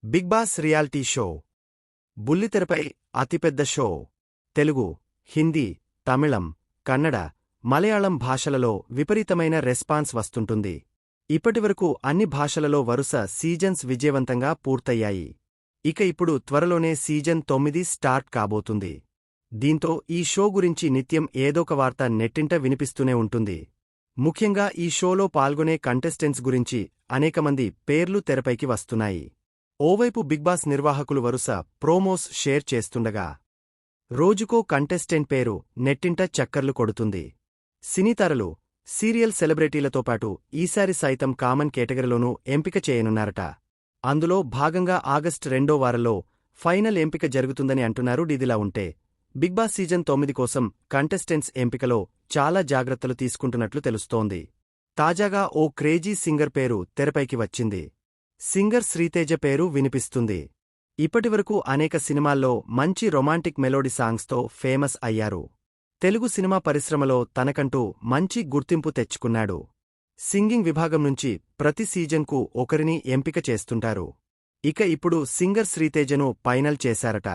Big boss reality show బుల్లితెరపై అతిపెద్ద show. Telugu, Hindi, తమిళం, కన్నడ, మలయాళం భాషలలో విపరీతమైన రెస్పాన్స్ వస్తుంటుంది. ఇప్పటివరకు అన్ని భాషలలో వరుస సీజన్స్ విజయవంతంగా పూర్తయ్యాయి. ఇక ఇప్పుడు త్వరలోనే సీజన్ 9 స్టార్ట్ కాబోతుంది. దీంతో ఈ షో గురించి నిత్యం ఏదోక వార్త నెట్టింట వినిపిస్తూనే ఉంటుంది. ముఖ్యంగా ఈ షోలో పాల్గొనే కంటెస్టెంట్స్ గురించి అనేకమంది పేర్లు తెరపైకి వస్తున్నాయి. ఓవైపు బిగ్ బాస్ నిర్వాహకులు వరుస ప్రోమోస్ షేర్ చేస్తుండగా రోజుకో కంటెస్టెంట్ పేరు నెట్టింట చక్కర్లు కొడుతుంది. సినీతారలు, సీరియల్ సెలబ్రిటీలతో పాటు ఈసారి సైతం కామన్ కేటగిరీలోనూ ఎంపిక చేయనున్నారట. అందులో భాగంగా ఆగస్టు 2వ వారంలో ఫైనల్ ఎంపిక జరుగుతుందని అంటున్నారు. ఇదిలా ఉంటే బిగ్ బాస్ సీజన్ 9 కోసం కంటెస్టెంట్స్ ఎంపికలో చాలా జాగ్రత్తలు తీసుకుంటున్నట్లు తెలుస్తోంది. తాజాగా ఓ క్రేజీ సింగర్ పేరు తెరపైకి వచ్చింది. సింగర్ శ్రీతేజ పేరు వినిపిస్తుంది. ఇప్పటివరకు అనేక సినిమాల్లో మంచి రొమాంటిక్ మెలోడీ సాంగ్స్తో ఫేమస్ అయ్యారు. తెలుగు సినిమా పరిశ్రమలో తనకంటూ మంచి గుర్తింపు తెచ్చుకున్నాడు. సింగింగ్ విభాగం నుంచి ప్రతి సీజన్కు ఒకరిని ఎంపిక చేస్తుంటారు. ఇక ఇప్పుడు సింగర్ శ్రీతేజను ఫైనల్ చేశారట.